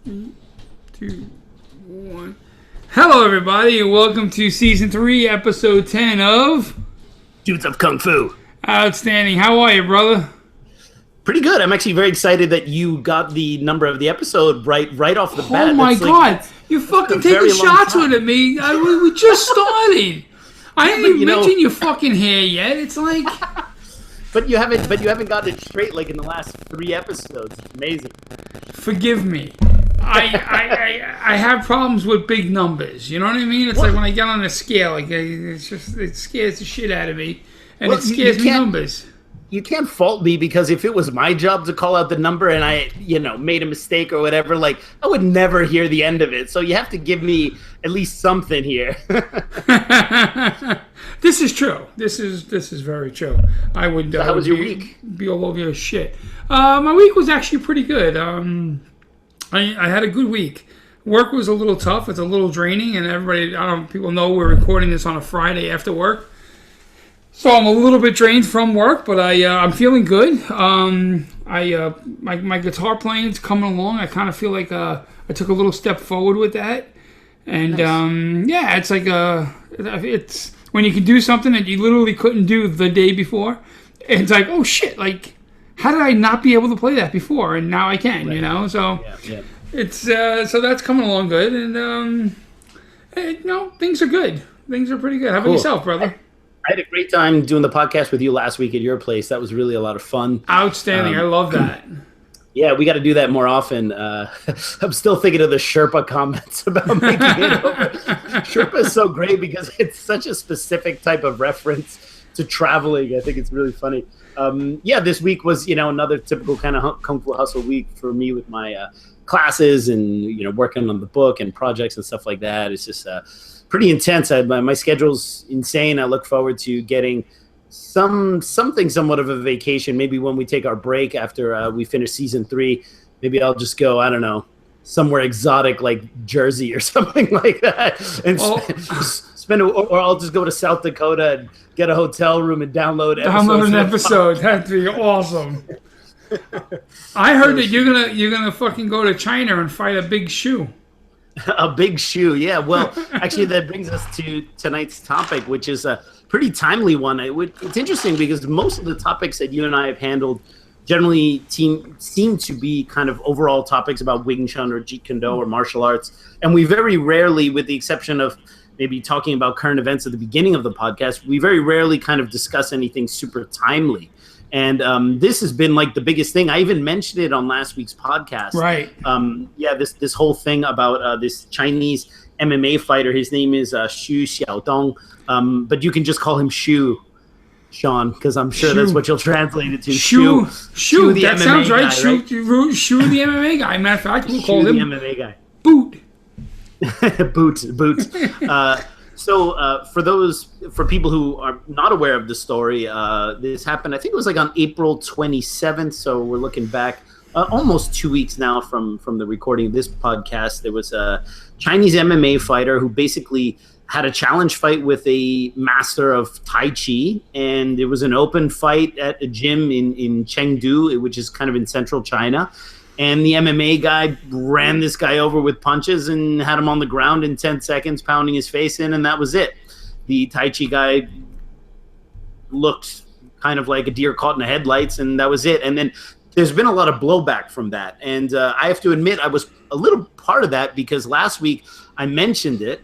3, 2, 1. Hello, everybody, and welcome to Season 3, Episode 10 of... Dudes of Kung Fu. Outstanding. How are you, brother? Pretty good. I'm actually very excited that you got the number of the episode right off the bat. Oh, my God. You're fucking taking shots at me. We just started. I didn't even mention your fucking hair yet. It's like... But you haven't gotten it straight like in the last 3 episodes. It's amazing. Forgive me. I have problems with big numbers. You know what I mean? It's like when I get on a scale, like it scares the shit out of me, and it scares me numbers. You can't fault me, because if it was my job to call out the number and I, made a mistake or whatever, like I would never hear the end of it. So you have to give me at least something here. This is true. This is very true. I would. So how was your week? Be all over your shit. My week was actually pretty good. I had a good week. Work was a little tough. It's a little draining, and people know we're recording this on a Friday after work. So I'm a little bit drained from work, but I'm feeling good. My guitar playing's coming along. I kind of feel like I took a little step forward with that, and nice. It's like it's when you can do something that you literally couldn't do the day before. It's like, oh shit! Like, how did I not be able to play that before, and now I can? Right. So it's so that's coming along good, and things are good. Things are pretty good. How about yourself, brother? I had a great time doing the podcast with you last week at your place. That was really a lot of fun. Outstanding. I love that. Yeah, we got to do that more often. I'm still thinking of the Sherpa comments about making it over. Sherpa is so great because it's such a specific type of reference to traveling. I think it's really funny. This week was, another typical kind of Kung Fu Hustle week for me with my classes and, working on the book and projects and stuff like that. It's just... pretty intense. My schedule's insane. I look forward to getting something somewhat of a vacation. Maybe when we take our break after we finish season 3, maybe I'll just go, I don't know, somewhere exotic like Jersey or something like that, and spend. Or I'll just go to South Dakota and get a hotel room and download an episode. That'd be awesome. I heard that you're gonna fucking go to China and fight a big shoe. A big shoe, yeah. Well, actually, that brings us to tonight's topic, which is a pretty timely one. It's interesting because most of the topics that you and I have handled generally seem to be kind of overall topics about Wing Chun or Jeet Kune Do or martial arts. And we very rarely, with the exception of maybe talking about current events at the beginning of the podcast, we very rarely kind of discuss anything super timely. And this has been like the biggest thing. I even mentioned it on last week's podcast. Right. This whole thing about this Chinese MMA fighter. His name is Xu Xiaodong. But you can just call him Xu, Sean, because I'm sure that's what you'll translate it to. Xu, the that MMA sounds right. Guy, Xu, the MMA guy. Matter of fact, we'll call him the MMA guy. Boot. Boot. So for people who are not aware of the story, this happened, I think it was like on April 27th. So we're looking back almost 2 weeks now from the recording of this podcast. There was a Chinese MMA fighter who basically had a challenge fight with a master of Tai Chi. And it was an open fight at a gym in Chengdu, which is kind of in central China. And the MMA guy ran this guy over with punches and had him on the ground in 10 seconds, pounding his face in, and that was it. The Tai Chi guy looked kind of like a deer caught in the headlights, and that was it. And then there's been a lot of blowback from that. And I have to admit, I was a little part of that because last week I mentioned it,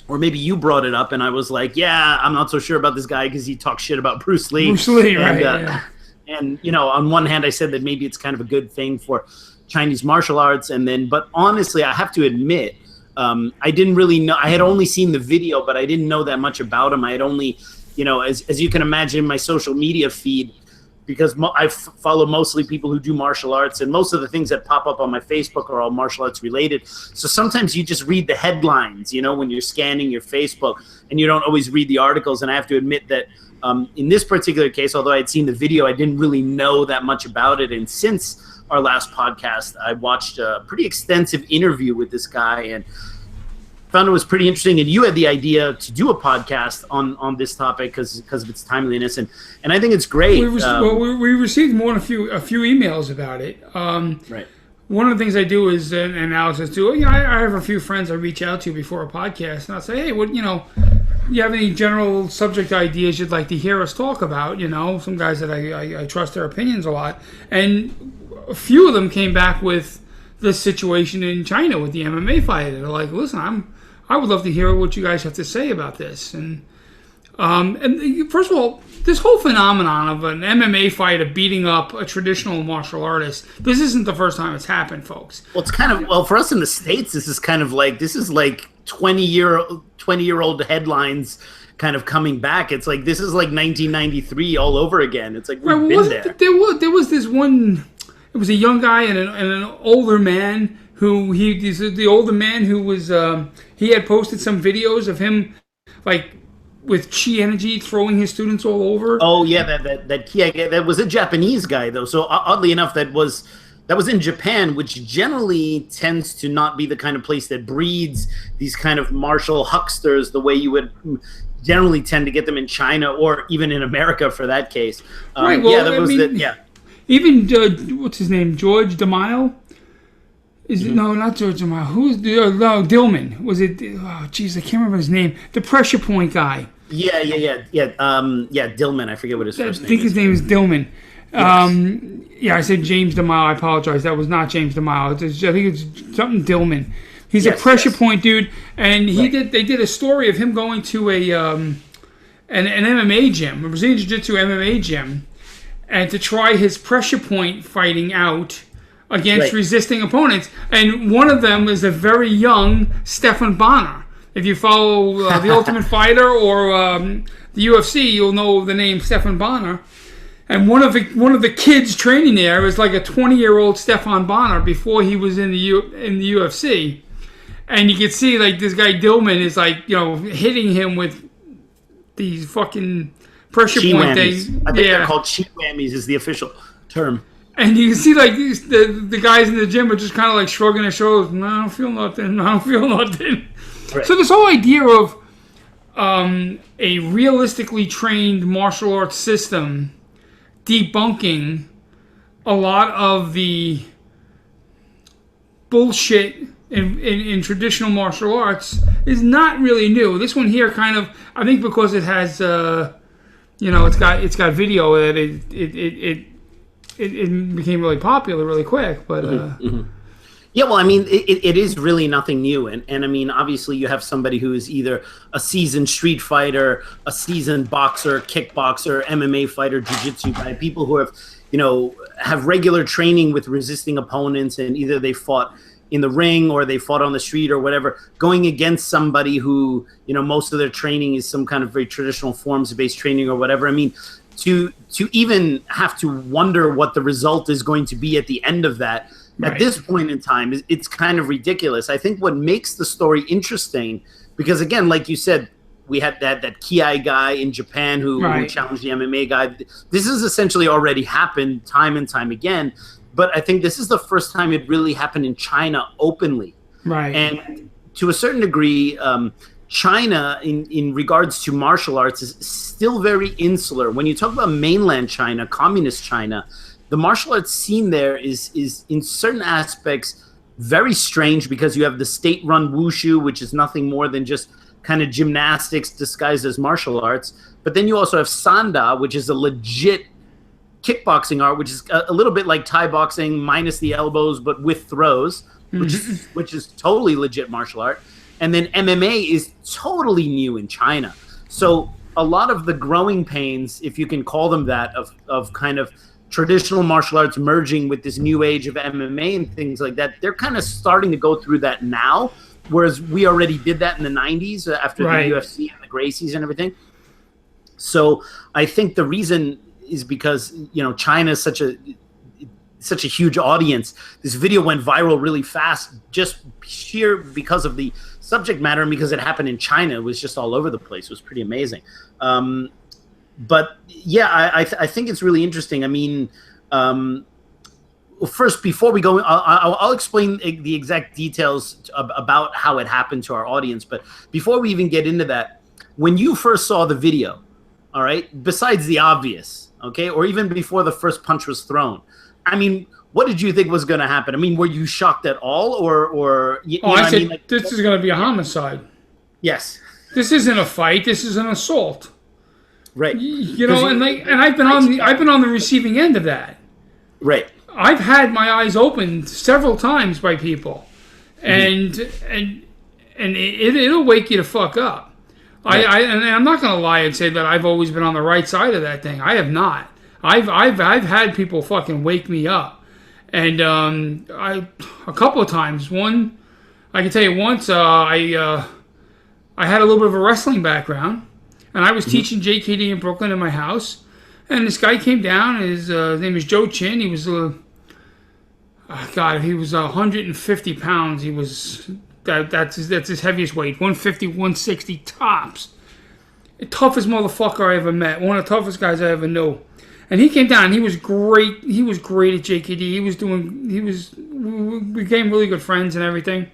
or maybe you brought it up, and I was like, yeah, I'm not so sure about this guy because he talks shit about Bruce Lee. Right. And, on one hand, I said that maybe it's kind of a good thing for Chinese martial arts. But honestly, I have to admit, I didn't really know. I had only seen the video, but I didn't know that much about him. I had only, as you can imagine, in my social media feed, because I follow mostly people who do martial arts, and most of the things that pop up on my Facebook are all martial arts related. So sometimes you just read the headlines, when you're scanning your Facebook, and you don't always read the articles. And I have to admit that in this particular case, although I had seen the video, I didn't really know that much about it. And since our last podcast, I watched a pretty extensive interview with this guy and found it was pretty interesting. And you had the idea to do a podcast on this topic because of its timeliness. And I think it's great. We received more than a few emails about it. Right. one of the ththings I do is an analysis too. You know, I have a few friends I reach out to before a podcast, and I'll say, hey, what, you know, you have any general subject ideas you'd like to hear us talk about? You know, some guys that I trust their opinions a lot, and a few of them came back with this situation in China with the MMA fighter. They're like, listen, I would love to hear what you guys have to say about this. And first of all, this whole phenomenon of an MMA fighter beating up a traditional martial artist, this isn't the first time it's happened, folks. Well, it's kind of, well, for us in the States, this is like 20-year-old headlines kind of coming back. It's like, this is like 1993 all over again. It's like, we've been there. There was this one, it was a young guy and an older man who, the older man who was, he had posted some videos of him, like, with chi energy throwing his students all over. Oh yeah, that was a Japanese guy though. So oddly enough, that was in Japan, which generally tends to not be the kind of place that breeds these kind of martial hucksters the way you would generally tend to get them in China or even in America for that case. Right. Well, even what's his name, George DeMille. Is it no, not George DeMille? Who's Dillman? Was it? Oh, jeez, I can't remember his name. The pressure point guy. Yeah. Dillman. I forget what his first name is. I think his name is Dillman. Yes. Yeah, I said James DeMille. I apologize. I think it's something Dillman. He's a pressure point dude, and they did a story of him going to an MMA gym, a Brazilian Jiu-Jitsu MMA gym, and to try his pressure point fighting out against resisting opponents. And one of them is a very young Stephan Bonnar. If you follow The Ultimate Fighter or the UFC, you'll know the name Stephan Bonnar. And one of the kids training there is like a 20-year-old Stephan Bonnar before he was in the UFC. And you can see like this guy Dillman is like, you know, hitting him with these fucking pressure point things. I think they're called chi whammies is the official term. And you can see like the guys in the gym are just kind of like shrugging their shoulders. No, I don't feel nothing. Right. So this whole idea of a realistically trained martial arts system debunking a lot of the bullshit in traditional martial arts is not really new. This one here kind of, I think because it has, it's got video that it became really popular really quick. But yeah, well, I mean, it is really nothing new. And I mean, obviously you have somebody who is either a seasoned street fighter, a seasoned boxer, kickboxer, MMA fighter, jiu-jitsu guy, people who have, have regular training with resisting opponents, and either they fought in the ring or they fought on the street or whatever, going against somebody who, most of their training is some kind of very traditional forms-based training or whatever. I mean, to even have to wonder what the result is going to be at the end of that, at this point in time, it's kind of ridiculous. I think what makes the story interesting, because again, like you said, we had that Ki guy in Japan who challenged the MMA guy. This has essentially already happened time and time again, but I think this is the first time it really happened in China openly. Right. And to a certain degree, China, in regards to martial arts, is still very insular. When you talk about mainland China, communist China, the martial arts scene there is in certain aspects very strange, because you have the state-run wushu, which is nothing more than just kind of gymnastics disguised as martial arts. But then you also have sanda, which is a legit kickboxing art, which is a little bit like Thai boxing minus the elbows but with throws, which is totally legit martial art. And then MMA is totally new in China. So a lot of the growing pains, if you can call them that, of kind of traditional martial arts merging with this new age of MMA and things like that, they're kind of starting to go through that now, whereas we already did that in the 90s after the UFC and the Gracies and everything. So I think the reason is because, China is such a huge audience. This video went viral really fast, just sheer because of the subject matter, and because it happened in China. It was just all over the place. It was pretty amazing. But yeah, I think it's really interesting. I mean, first, before we go, I'll explain the exact details about how it happened to our audience. But before we even get into that, when you first saw the video, all right, besides the obvious, okay, or even before the first punch was thrown, I mean, what did you think was going to happen? I mean, were you shocked at all, or I said, this is going to be a homicide. Yes. This isn't a fight. This is an assault. Right. You know, and I've been on the receiving end of that. Right. I've had my eyes opened several times by people, and it'll wake you to fuck up. Right. And I'm not going to lie and say that I've always been on the right side of that thing. I have not. I've had people fucking wake me up, and a couple of times. One, I can tell you once. I had a little bit of a wrestling background, and I was teaching JKD in Brooklyn in my house, and this guy came down. His name is Joe Chin. He was he was 150 pounds. He was that's his heaviest weight, 150, 160 tops. The toughest motherfucker I ever met. One of the toughest guys I ever knew. And he came down. He was great. He was great at JKD. We became really good friends and everything.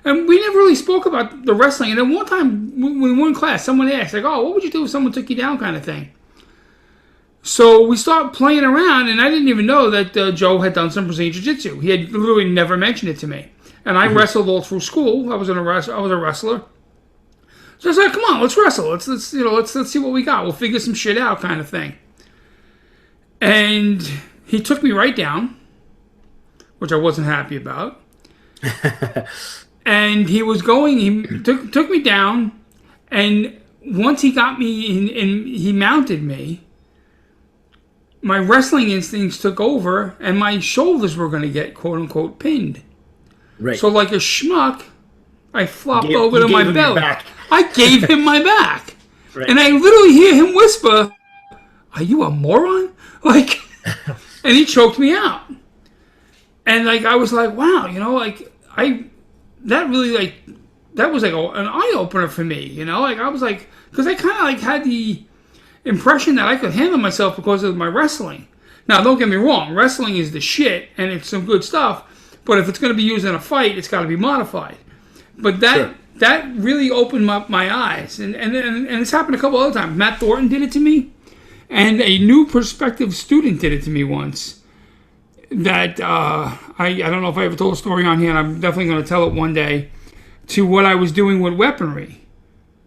And we never really spoke about the wrestling. And then one time, when we were in class, someone asked, like, oh, what would you do if someone took you down, kind of thing. So we started playing around, and I didn't even know that Joe had done some Brazilian Jiu-Jitsu. He had literally never mentioned it to me. And I wrestled all through school. I was a wrestler. So I was like, come on, let's wrestle. Let's see what we got. We'll figure some shit out, kind of thing. And he took me right down, which I wasn't happy about. And he took me down, and once he got me and he mounted me, my wrestling instincts took over, and my shoulders were going to get quote unquote pinned. Right. So like a schmuck, I flopped over to my belly. I gave him my back, right. And I literally hear him whisper, "Are you a moron?" Like, and he choked me out. And like I was like, wow, you know, like that was like an eye opener for me, you know, like I was like, because I kind of like had the impression that I could handle myself because of my wrestling. Now, don't get me wrong, wrestling is the shit, and it's some good stuff. But if it's going to be used in a fight, it's got to be modified. But that really opened up my eyes, and it's happened a couple other times. Matt Thornton did it to me, and a new prospective student did it to me once. That I don't know if I ever told a story on here, and I'm definitely going to tell it one day. To what I was doing with weaponry.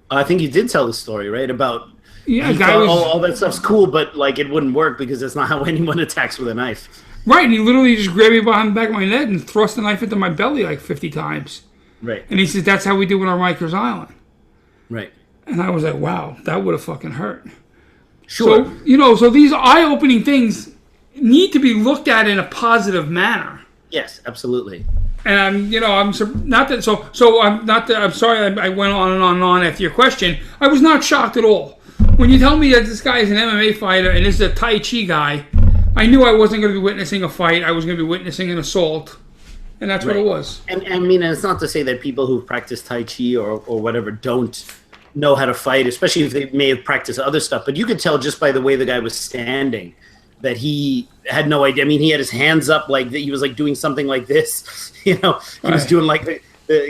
I think you did tell the story, right? About all that stuff's cool, but like it wouldn't work because that's not how anyone attacks with a knife. Right, and he literally just grabbed me behind the back of my neck and thrust the knife into my belly like 50 times. Right. And he says, that's how we do it on Rikers Island. Right. And I was like, wow, that would have fucking hurt. Sure. So these eye-opening things need to be looked at in a positive manner. Yes, absolutely. And I'm sorry I went on and on and on after your question. I was not shocked at all. When you tell me that this guy is an MMA fighter and this is a Tai Chi guy, I knew I wasn't going to be witnessing a fight. I was going to be witnessing an assault. And that's what it was. And I mean, it's not to say that people who practice Tai Chi or whatever don't know how to fight, especially if they may have practiced other stuff. But you could tell just by the way the guy was standing that he had no idea. I mean, he had his hands up like he was like doing something like this. You know, he was doing like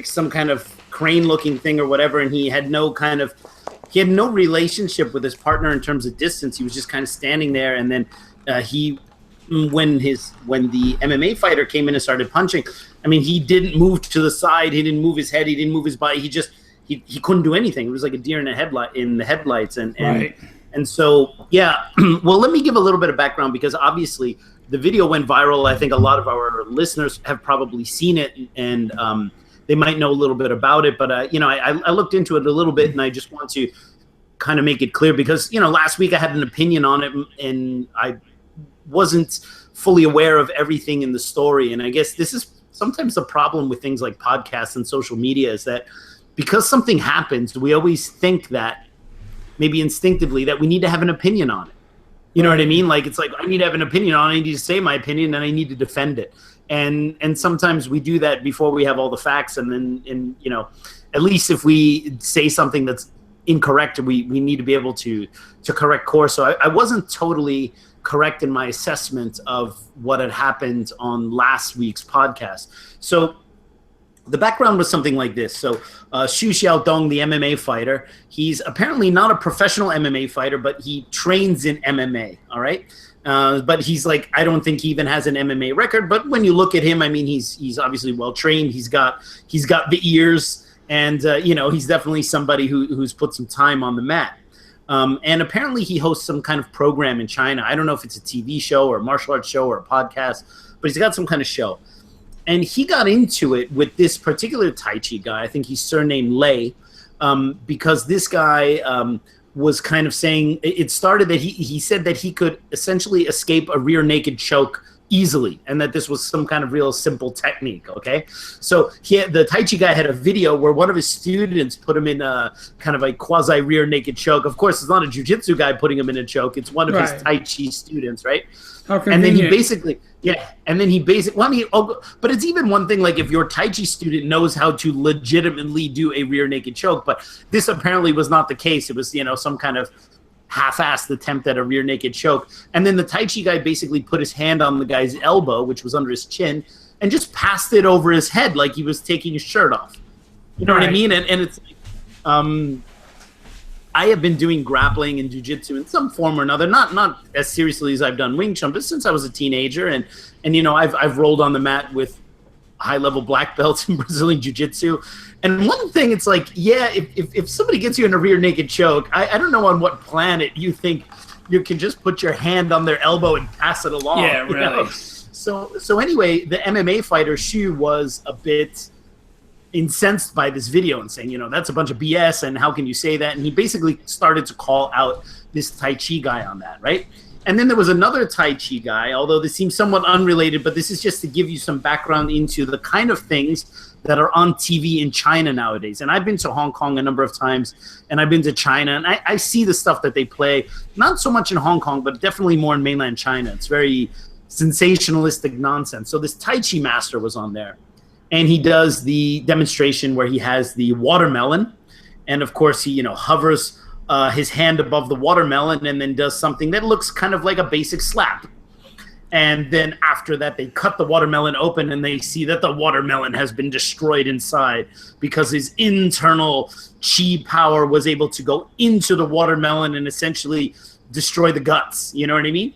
some kind of crane-looking thing or whatever, and he had no relationship with his partner in terms of distance. He was just kind of standing there, and then when the MMA fighter came in and started punching, I mean, he didn't move to the side, he didn't move his head, he didn't move his body, he couldn't do anything. It was like a deer in the headlights, and so yeah. Well, let me give a little bit of background because obviously the video went viral. I think a lot of our listeners have probably seen it, and they might know a little bit about it. But I looked into it a little bit, and I just want to kind of make it clear because last week I had an opinion on it, and I wasn't fully aware of everything in the story. And I guess this is sometimes the problem with things like podcasts and social media is that because something happens, we always think that maybe instinctively that we need to have an opinion on it. You know what I mean? Like, it's like, I need to have an opinion on it. I need to say my opinion and I need to defend it. And sometimes we do that before we have all the facts. And then, at least if we say something that's incorrect, we need to be able to correct course. So I wasn't totally correct in my assessment of what had happened on last week's podcast. So the background was something like this. So Xu Xiaodong, the MMA fighter, he's apparently not a professional MMA fighter, but he trains in MMA, all right? But he's like, I don't think he even has an MMA record. But when you look at him, I mean, he's obviously well trained. He's got the ears, and he's definitely somebody who's put some time on the mat. And apparently he hosts some kind of program in China. I don't know if it's a TV show or a martial arts show or a podcast, but he's got some kind of show. And he got into it with this particular Tai Chi guy. I think he's surnamed Lei, because this guy was kind of saying, it started that he said that he could essentially escape a rear naked choke easily, and that this was some kind of real simple technique. Okay, so the Tai Chi guy had a video where one of his students put him in a kind of a quasi rear naked choke. Of course, it's not a jiu-jitsu guy putting him in a choke. It's one of his Tai Chi students, right? And then he basically, but it's even one thing, like if your Tai Chi student knows how to legitimately do a rear naked choke, but this apparently was not the case. It was, some kind of half-assed attempt at a rear naked choke. And then the Tai Chi guy basically put his hand on the guy's elbow, which was under his chin, and just passed it over his head like he was taking his shirt off. You know what I mean? And it's like, I have been doing grappling and jiu-jitsu in some form or another, not as seriously as I've done Wing Chun, but since I was a teenager, and I've rolled on the mat with high-level black belts in Brazilian jiu-jitsu. And one thing, it's like, if somebody gets you in a rear naked choke, I don't know on what planet you think you can just put your hand on their elbow and pass it along. Yeah, really. So anyway, the MMA fighter Shu was a bit incensed by this video and saying, that's a bunch of BS, and how can you say that? And he basically started to call out this Tai Chi guy on that, right? And then there was another Tai Chi guy, although this seems somewhat unrelated, but this is just to give you some background into the kind of things that are on TV in China nowadays. And I've been to Hong Kong a number of times, and I've been to China, and I see the stuff that they play, not so much in Hong Kong, but definitely more in mainland China. It's very sensationalistic nonsense. So this Tai Chi Master was on there, and he does the demonstration where he has the watermelon, and of course he hovers his hand above the watermelon and then does something that looks kind of like a basic slap. And then after that, they cut the watermelon open, and they see that the watermelon has been destroyed inside because his internal chi power was able to go into the watermelon and essentially destroy the guts. You know what I mean?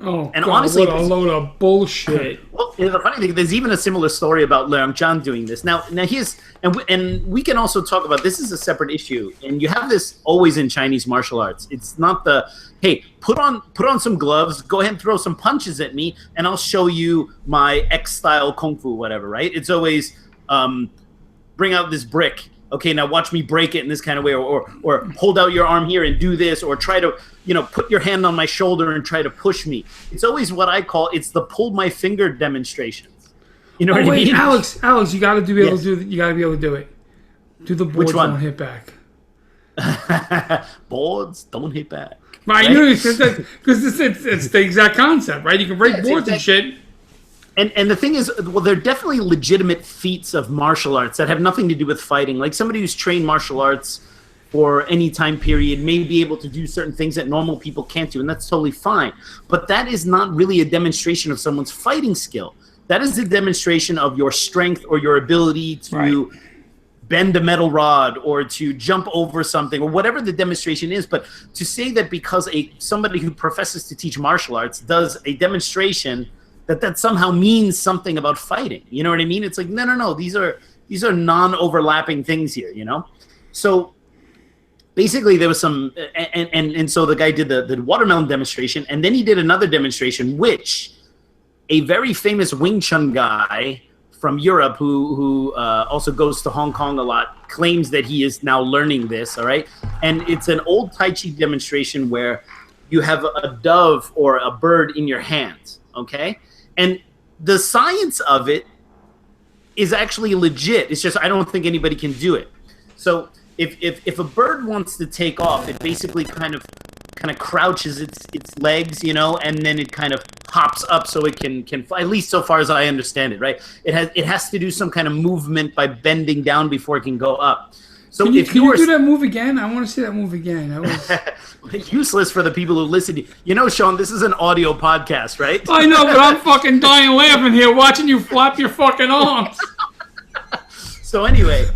Oh, and God, honestly, what a load of bullshit. Well, the funny thing, there's even a similar story about Leung Chan doing this. Now here's, and we can also talk about, this is a separate issue, and you have this always in Chinese martial arts. It's not the, hey, put on some gloves, go ahead and throw some punches at me, and I'll show you my X-style kung fu, whatever, right? It's always, bring out this brick. Okay, now watch me break it in this kind of way, or hold out your arm here and do this, or try to, put your hand on my shoulder and try to push me. It's always what I call, it's the pull my finger demonstrations. You know what I mean? Alex, you got to be able to do. You got to be able to do it. Do the boards don't hit back. Boards don't hit back. Right? Because it's the exact concept, right? You can break boards and shit. And the thing is, well, they're definitely legitimate feats of martial arts that have nothing to do with fighting. Like somebody who's trained martial arts for any time period may be able to do certain things that normal people can't do, and that's totally fine. But that is not really a demonstration of someone's fighting skill. That is a demonstration of your strength or your ability to bend a metal rod or to jump over something or whatever the demonstration is. But to say that because somebody who professes to teach martial arts does a demonstration, that somehow means something about fighting. You know what I mean? It's like, no. These are non-overlapping things here, So basically there was some, and so the guy did the watermelon demonstration, and then he did another demonstration, which a very famous Wing Chun guy from Europe who also goes to Hong Kong a lot claims that he is now learning this, all right? And it's an old Tai Chi demonstration where you have a dove or a bird in your hand, okay? And the science of it is actually legit. It's just I don't think anybody can do it. So if a bird wants to take off, it basically kind of crouches its legs, and then it kind of hops up so it can fly, at least so far as I understand it, right? It has to do some kind of movement by bending down before it can go up. So can you do that move again? I want to see that move again. That was useless for the people who listen. Sean, this is an audio podcast, right? I know, but I'm fucking dying laughing here watching you flap your fucking arms. So anyway,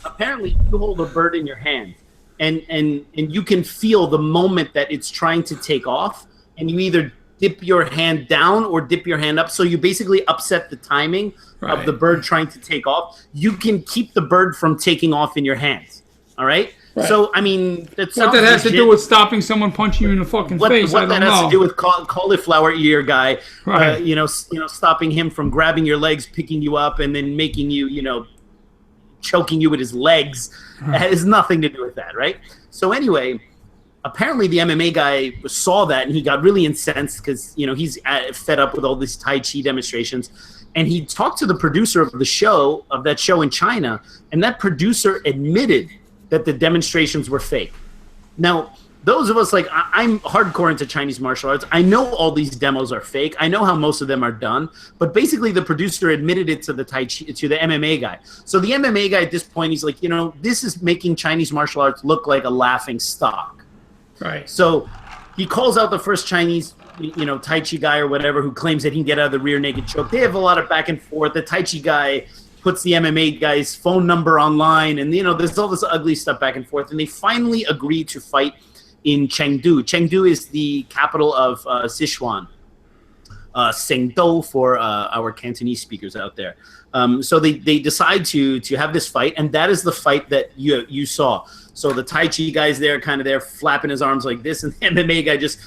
apparently you hold a bird in your hand, and you can feel the moment that it's trying to take off, and you either dip your hand down or dip your hand up. So you basically upset the timing of the bird trying to take off. You can keep the bird from taking off in your hands. All right? Right. So, I mean, what that has to do with stopping someone punching you in the fucking face, what that has to do with cauliflower ear guy, right. Stopping him from grabbing your legs, picking you up, and then making you, choking you with his legs. It has nothing to do with that, right? So anyway, apparently the MMA guy saw that, and he got really incensed because, he's fed up with all these Tai Chi demonstrations. And he talked to the producer of that show in China, and that producer admitted that the demonstrations were fake. Now, those of us, I'm hardcore into Chinese martial arts. I know all these demos are fake. I know how most of them are done. But basically, the producer admitted it to the MMA guy. So the MMA guy at this point, he's like, this is making Chinese martial arts look like a laughing stock. Right. So he calls out the first Chinese, Tai Chi guy or whatever who claims that he can get out of the rear naked choke. They have a lot of back and forth. The Tai Chi guy puts the MMA guy's phone number online, and there's all this ugly stuff back and forth, and they finally agree to fight in Chengdu. Chengdu is the capital of Sichuan, Sengdou for our Cantonese speakers out there. So they decide to have this fight, and that is the fight that you saw. So the Tai Chi guy's there, kind of there, flapping his arms like this, and the MMA guy just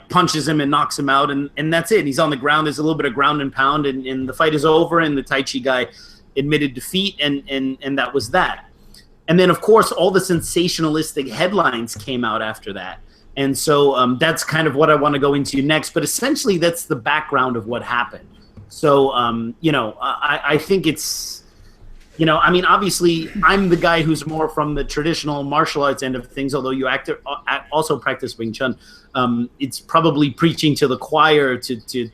punches him and knocks him out, and that's it. He's on the ground. There's a little bit of ground and pound, and the fight is over, and the Tai Chi guy admitted defeat, and that was that. And then, of course, all the sensationalistic headlines came out after that. And so that's kind of what I want to go into next. But essentially, that's the background of what happened. So, I think it's, obviously, I'm the guy who's more from the traditional martial arts end of things, although you also practice Wing Chun. It's probably preaching to the choir to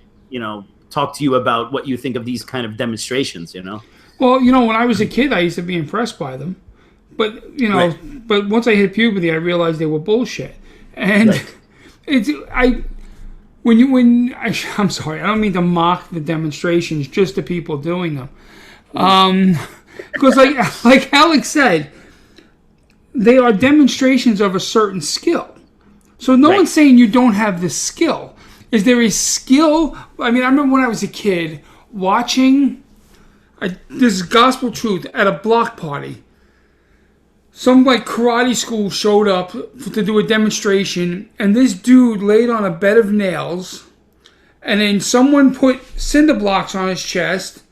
talk to you about what you think of these kind of demonstrations, Well, when I was a kid, I used to be impressed by them. But, but once I hit puberty, I realized they were bullshit. And I'm sorry, I don't mean to mock the demonstrations, just the people doing them. Because like Alex said, they are demonstrations of a certain skill. So no one's saying you don't have the skill. Is there a skill? I mean, I remember when I was a kid watching this is gospel truth at a block party. Some karate school showed up to do a demonstration, and this dude laid on a bed of nails, and then someone put cinder blocks on his chest,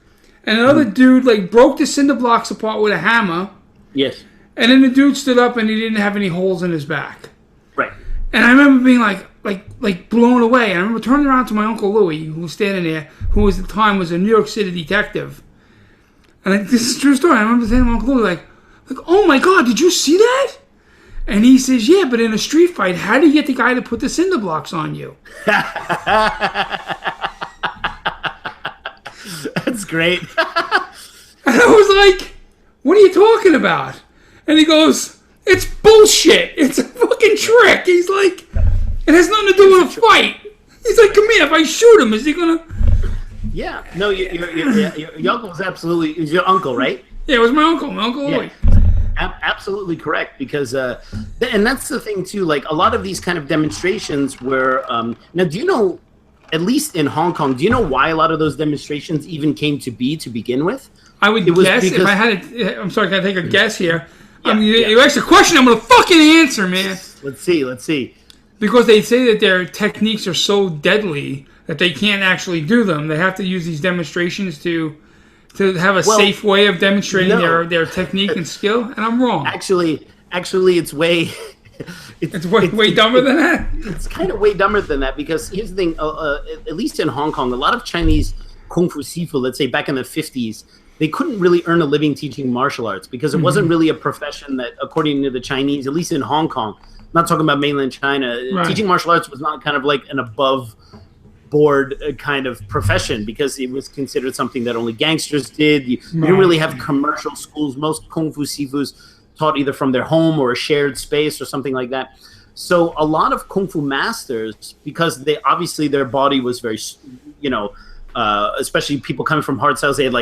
and another dude broke the cinder blocks apart with a hammer. Yes. And then the dude stood up and he didn't have any holes in his back. Right. And I remember being like blown away. I remember turning around to my Uncle Louie, who was standing there, who at the time was a New York City detective. And this is a true story. I remember saying to my Uncle Louie, like, oh my God, did you see that? And he says, yeah, but in a street fight, how do you get the guy to put the cinder blocks on you? That's great. And I was like, what are you talking about? And he goes, it's bullshit. It's a fucking trick. He's like, it has nothing to do with a fight. He's like, come here. If I shoot him, is he going to... Yeah. No, your uncle was absolutely... It was your uncle, right? Yeah, it was my uncle. My Uncle Louie. Absolutely correct, because and that's the thing too, a lot of these kind of demonstrations were now, do you know, at least in Hong Kong, do you know why a lot of those demonstrations even came to begin with? I would guess, if I had I'm sorry, can I take a guess here? Yeah, you asked a question, I'm going to fucking answer, man. Let's see. Because they say that their techniques are so deadly that they can't actually do them. They have to use these demonstrations to have a safe way of demonstrating their technique and skill, and I'm wrong. Actually, it's way... It's way dumber than that? It's kind of way dumber than that, because here's the thing, at least in Hong Kong, a lot of Chinese Kung Fu Sifu, let's say back in the 50s, they couldn't really earn a living teaching martial arts because it wasn't really a profession that, according to the Chinese, at least in Hong Kong, I'm not talking about mainland China, teaching martial arts was not kind of like an above board kind of profession, because it was considered something that only gangsters did. You didn't really have commercial schools. Most Kung Fu Sifus taught either from their home or a shared space or something like that. So a lot of Kung Fu masters, because they obviously their body was very, especially people coming from hard styles, they had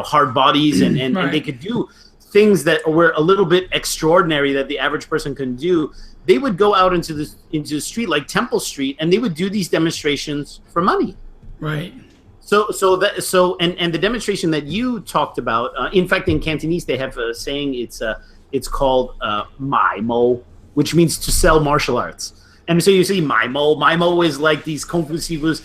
hard bodies and they could do things that were a little bit extraordinary that the average person couldn't do, they would go out into the street like Temple Street, and they would do these demonstrations for money. Right. So the demonstration that you talked about, in fact, in Cantonese they have a saying. It's called "mai mo," which means to sell martial arts. And so you see "mai mo." "Mai mo" is like these kung fu sivus,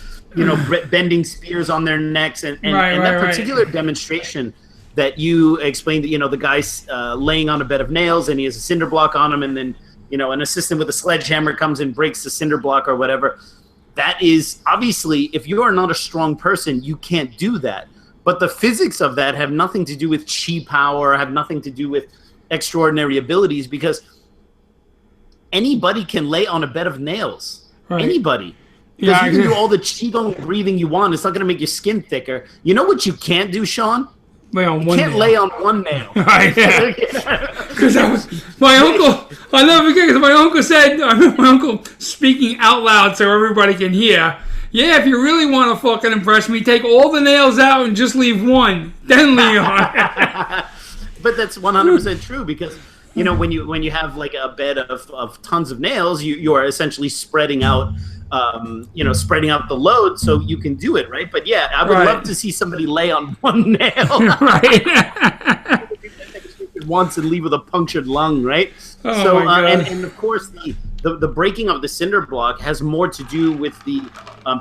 bending spears on their necks, and that particular demonstration that you explained, the guy's laying on a bed of nails and he has a cinder block on him, and then an assistant with a sledgehammer comes and breaks the cinder block or whatever. That is obviously, if you are not a strong person, you can't do that. But the physics of that have nothing to do with chi power, have nothing to do with extraordinary abilities, because anybody can lay on a bed of nails. Right. Anybody. Because you can do all the qigong breathing you want. It's not going to make your skin thicker. You know what you can't do, Sean? Lay on one nail. Lay on one nail. Right, yeah. Because my uncle, I'll never forget, because my uncle said, I remember my uncle speaking out loud so everybody can hear, yeah, if you really want to fucking impress me, take all the nails out and just leave one. Then lay on. But that's 100% true, because when you have like a bed of tons of nails, you are essentially spreading out spreading out the load so you can do it, right? But yeah, I would love to see somebody lay on one nail. Right. Once and leave with a punctured lung, right? Oh, so my God. And of course the breaking of the cinder block has more to do with the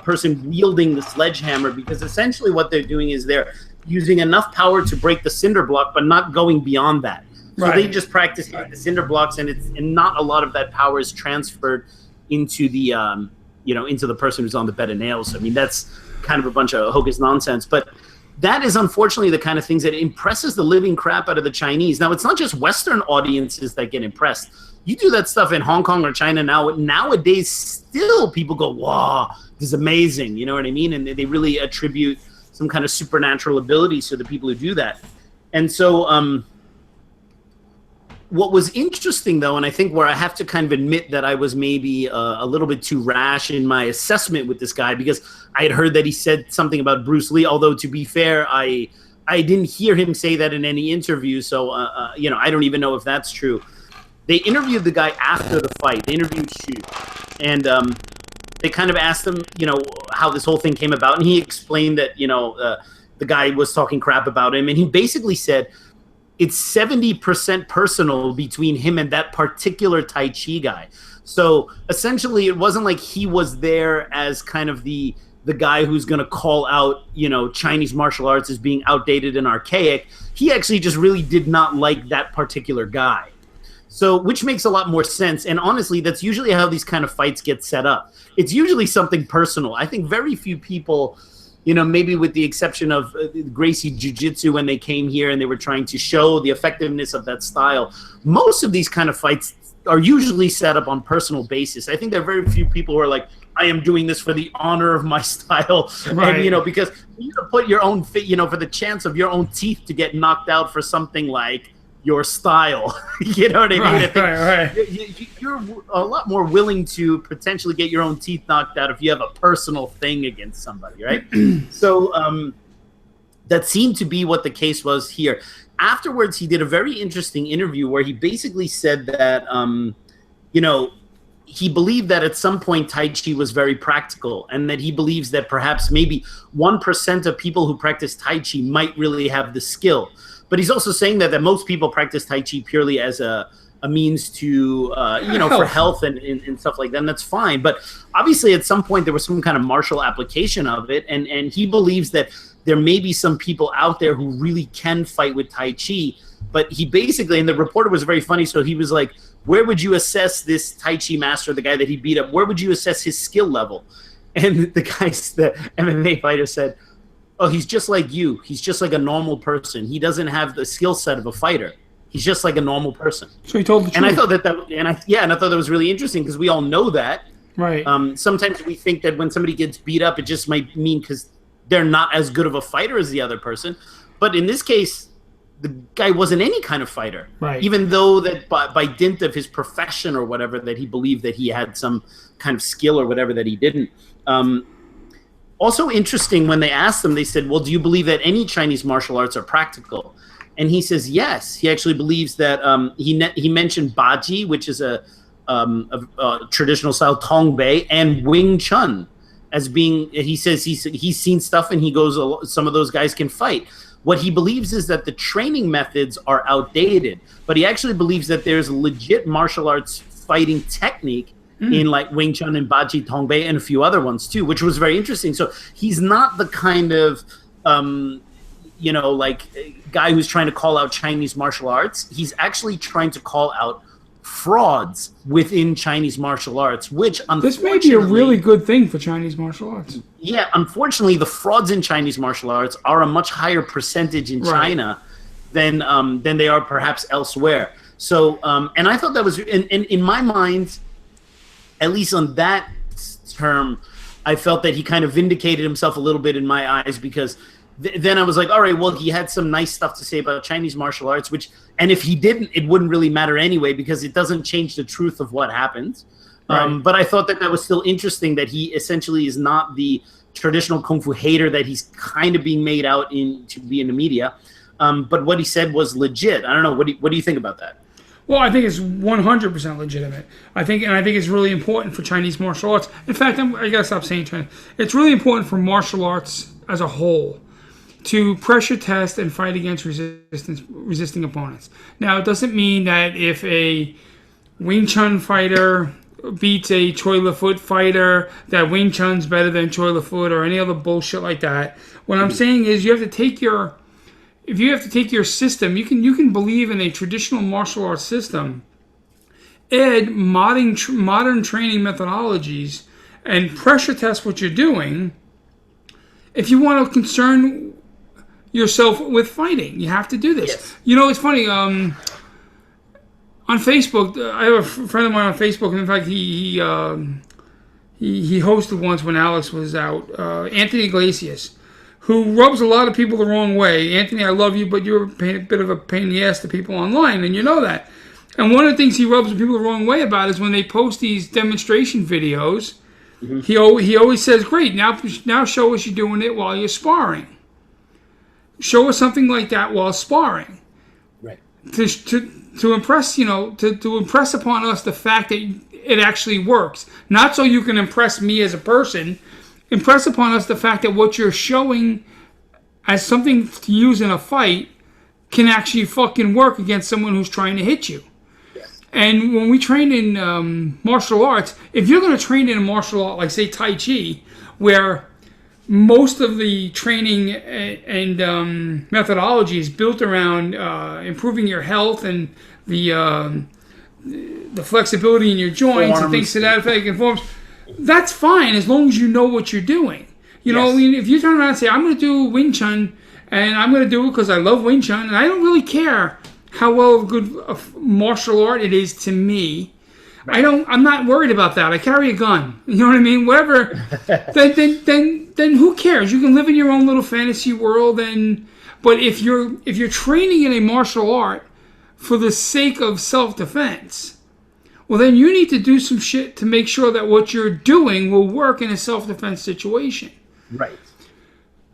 person wielding the sledgehammer, because essentially what they're doing is they're using enough power to break the cinder block but not going beyond that. So they just practice hitting the cinder blocks, and not a lot of that power is transferred into the into the person who's on the bed of nails. I mean, that's kind of a bunch of hocus nonsense. But that is unfortunately the kind of things that impresses the living crap out of the Chinese. Now, it's not just Western audiences that get impressed. You do that stuff in Hong Kong or China nowadays, still people go, wow, this is amazing. You know what I mean? And they really attribute some kind of supernatural abilities to the people who do that. And so what was interesting, though, and I think where I have to kind of admit that I was maybe a little bit too rash in my assessment with this guy, because I had heard that he said something about Bruce Lee, although to be fair, I didn't hear him say that in any interview, so I don't even know if that's true. They interviewed the guy after the fight. They interviewed Xu, and they kind of asked him, how this whole thing came about, and he explained that, the guy was talking crap about him, and he basically said, it's 70% personal between him and that particular Tai Chi guy. So essentially, it wasn't like he was there as kind of the guy who's going to call out, Chinese martial arts as being outdated and archaic. He actually just really did not like that particular guy. So, which makes a lot more sense. And honestly, that's usually how these kind of fights get set up. It's usually something personal. I think very few people, maybe with the exception of Gracie Jiu-Jitsu when they came here and they were trying to show the effectiveness of that style, most of these kind of fights are usually set up on personal basis. I think there are very few people who are like, I am doing this for the honor of my style. Right. And, because you put your own, for the chance of your own teeth to get knocked out for something like your style. You know what I mean? Right. You're a lot more willing to potentially get your own teeth knocked out if you have a personal thing against somebody, right? So that seemed to be what the case was here. Afterwards, he did a very interesting interview where he basically said that, he believed that at some point Tai Chi was very practical, and that he believes that perhaps maybe 1% of people who practice Tai Chi might really have the skill. But he's also saying that most people practice Tai Chi purely as a means to, for health and stuff like that, and that's fine. But obviously at some point there was some kind of martial application of it, and he believes that there may be some people out there who really can fight with Tai Chi. But he basically, and the reporter was very funny, so he was like, where would you assess this Tai Chi master, the guy that he beat up, where would you assess his skill level? And the MMA fighter said, oh, he's just like you. He's just like a normal person. He doesn't have the skill set of a fighter. He's just like a normal person. So he told the truth. And I thought I thought that was really interesting, because we all know that. Right. Sometimes we think that when somebody gets beat up, it just might mean because they're not as good of a fighter as the other person. But in this case, the guy wasn't any kind of fighter. Right. Even though that by dint of his profession or whatever, that he believed that he had some kind of skill or whatever that he didn't. Also interesting, when they asked him, they said, well, do you believe that any Chinese martial arts are practical? And he says yes. He actually believes that he mentioned Baji, which is a traditional style Tongbei, and Wing Chun as being. He says he's seen stuff, and he goes, some of those guys can fight. What he believes is that the training methods are outdated, but he actually believes that there's legit martial arts fighting technique in like Wing Chun and Baji Tongbei and a few other ones too, which was very interesting. So he's not the kind of like guy who's trying to call out Chinese martial arts. He's actually trying to call out frauds within Chinese martial arts, which this may be a really good thing for Chinese martial arts. Yeah, unfortunately, the frauds in Chinese martial arts are a much higher percentage in China than they are perhaps elsewhere. So, and I thought that was, in my mind, at least on that term, I felt that he kind of vindicated himself a little bit in my eyes, because then I was like, all right, well, he had some nice stuff to say about Chinese martial arts, and if he didn't, it wouldn't really matter anyway, because it doesn't change the truth of what happened. Right. But I thought that was still interesting, that he essentially is not the traditional Kung Fu hater that he's kind of being made out to be in the media. But what he said was legit. I don't know. What do you think about that? Well, I think it's 100% legitimate. I think it's really important for Chinese martial arts. In fact, I gotta stop saying China. It's really important for martial arts as a whole to pressure test and fight against resisting opponents. Now, it doesn't mean that if a Wing Chun fighter beats a Choi Foot fighter, that Wing Chun's better than Choi Foot or any other bullshit like that. What I'm saying is, if you have to take your system, you can believe in a traditional martial arts system, add modern training methodologies, and pressure test what you're doing. If you want to concern yourself with fighting, you have to do this. Yes. You know, it's funny. On Facebook, I have a friend of mine on Facebook, and in fact, he hosted once when Alex was out. Anthony Iglesias, who rubs a lot of people the wrong way. Anthony, I love you, but you're a bit of a pain in the ass to people online, and you know that. And one of the things he rubs people the wrong way about is when they post these demonstration videos. Mm-hmm. He always says, "Great, now show us you're doing it while you're sparring. Show us something like that while sparring." Right. To impress, to impress upon us the fact that it actually works. Not so you can impress me as a person. Impress upon us the fact that what you're showing as something to use in a fight can actually fucking work against someone who's trying to hit you. Yes. And when we train in martial arts, if you're going to train in a martial art, like say Tai Chi, where most of the training and methodology is built around improving your health and the flexibility in your joints and things to that effect and forms, that's fine as long as you know what you're doing. You know, I mean, if you turn around and say, I'm going to do Wing Chun, and I'm going to do it because I love Wing Chun, and I don't really care how well of a good martial art it is to me. Right. I'm not worried about that. I carry a gun. You know what I mean? Whatever. then who cares? You can live in your own little fantasy world. But if you're training in a martial art for the sake of self-defense, well, then you need to do some shit to make sure that what you're doing will work in a self-defense situation. Right.